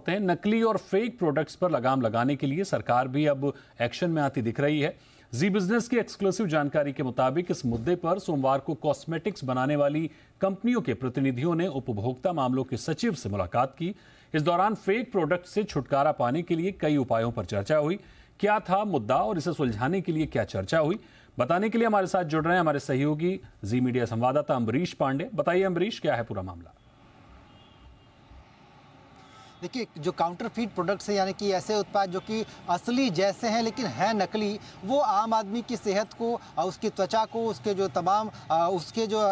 होते हैं। नकली और फेक प्रोडक्ट्स पर लगाम लगाने के लिए सरकार भी अब एक्शन में आती दिख रही है। जी बिजनेस की एक्सक्लूसिव जानकारी के मुताबिक इस मुद्दे पर सोमवार को कॉस्मेटिक्स बनाने वाली कंपनियों के प्रतिनिधियों ने उपभोक्ता मामलों के सचिव से मुलाकात की। इस दौरान फेक प्रोडक्ट से छुटकारा पाने के लिए कई उपायों पर चर्चा हुई। क्या था मुद्दा और इसे सुलझाने के लिए क्या चर्चा हुई, बताने के लिए हमारे साथ जुड़ रहे हैं हमारे सहयोगी जी मीडिया संवाददाता अम्बरीश पांडे। बताइए अम्बरीश, क्या है पूरा मामला? देखिए, जो काउंटरफीट प्रोडक्ट्स हैं, यानी कि ऐसे उत्पाद जो कि असली जैसे हैं लेकिन हैं नकली, वो आम आदमी की सेहत को, उसकी त्वचा को, उसके जो तमाम उसके जो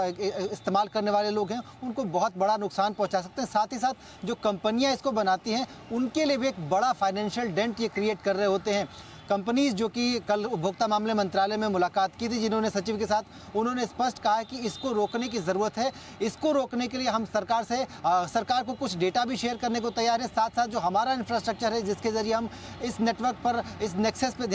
इस्तेमाल करने वाले लोग हैं उनको बहुत बड़ा नुकसान पहुंचा सकते हैं। साथ ही साथ जो कंपनियां इसको बनाती हैं उनके लिए भी एक बड़ा फाइनेंशियल डेंट ये क्रिएट कर रहे होते हैं। कंपनीज जो कि कल उपभोक्ता मामले मंत्रालय में मुलाकात की थी, जिन्होंने सचिव के साथ, उन्होंने स्पष्ट कहा है कि इसको रोकने की ज़रूरत है। इसको रोकने के लिए हम सरकार को कुछ डेटा भी शेयर करने को तैयार है। साथ साथ जो हमारा इंफ्रास्ट्रक्चर है, जिसके ज़रिए हम इस नेटवर्क पर, इस नेक्सस पे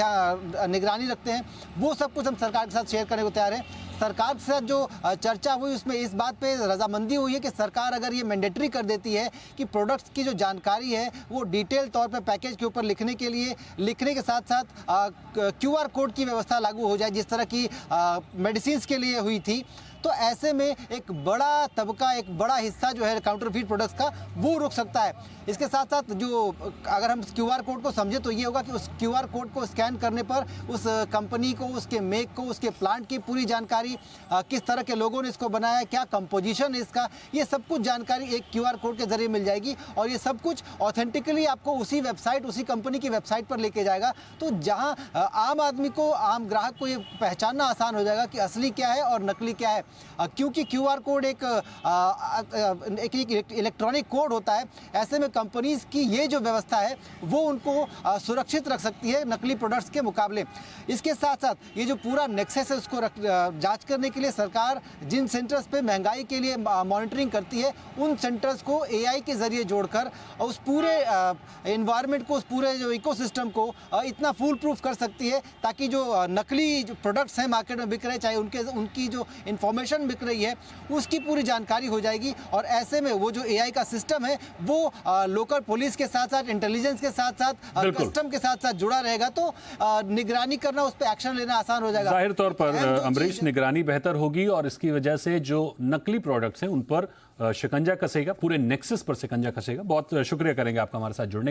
निगरानी रखते हैं, वो सब कुछ हम सरकार के साथ शेयर करने को तैयार है। सरकार के साथ जो चर्चा हुई उसमें इस बात पे रजामंदी हुई है कि सरकार अगर ये मैंडेटरी कर देती है कि प्रोडक्ट्स की जो जानकारी है वो डिटेल तौर पे पैकेज के ऊपर लिखने के साथ साथ QR कोड की व्यवस्था लागू हो जाए, जिस तरह की मेडिसिन्स के लिए हुई थी, तो ऐसे में एक बड़ा तबका, एक बड़ा हिस्सा जो है काउंटरफीट प्रोडक्ट्स का, वो रुक सकता है। इसके साथ साथ जो अगर हम QR कोड को समझे तो ये होगा कि उस QR कोड को स्कैन करने पर उस कंपनी को, उसके मेक को, उसके प्लांट की पूरी जानकारी, किस तरह के लोगों ने इसको बनाया है, क्या कंपोजिशन है इसका, ये सब कुछ जानकारी एक QR कोड के जरिए मिल जाएगी और ये सब कुछ ऑथेंटिकली आपको उसी वेबसाइट, उसी कंपनी की वेबसाइट पर लेके जाएगा। तो जहाँ आम आदमी को, आम ग्राहक को ये पहचानना आसान हो जाएगा कि असली क्या है और नकली क्या है, क्योंकि QR कोड एक इलेक्ट्रॉनिक कोड होता है। ऐसे में कंपनीज की ये जो व्यवस्था है वो उनको सुरक्षित रख सकती है नकली प्रोडक्ट्स के मुकाबले। इसके साथ साथ ये जो पूरा नेक्सस है उसको जांच करने के लिए सरकार जिन सेंटर्स पे महंगाई के लिए मॉनिटरिंग करती है, उन सेंटर्स को AI के जरिए जोड़कर उस पूरे एनवायरनमेंट को, उस पूरे जो इकोसिस्टम को इतना फूल प्रूफ कर सकती है ताकि जो नकली जो प्रोडक्ट्स हैं मार्केट में बिक रहे, चाहे उनकी जो इंफॉर्मेशन बिक रही है उसकी पूरी जानकारी हो जाएगी। और ऐसे में वो जो AI का सिस्टम है वो लोकल पुलिस के साथ साथ, इंटेलिजेंस के साथ साथ, कस्टम के साथ साथ जुड़ा रहेगा, तो निगरानी करना, उस पर एक्शन लेना आसान हो जाएगा। जाहिर तौर पर अम्बरीश, निगरानी बेहतर होगी और इसकी वजह से जो नकली प्रोडक्ट्स हैं उन पर शिकंजा कसेगा, पूरे नेक्सस पर शिकंजा कसेगा। बहुत शुक्रिया करेंगे आपका हमारे साथ जुड़ने के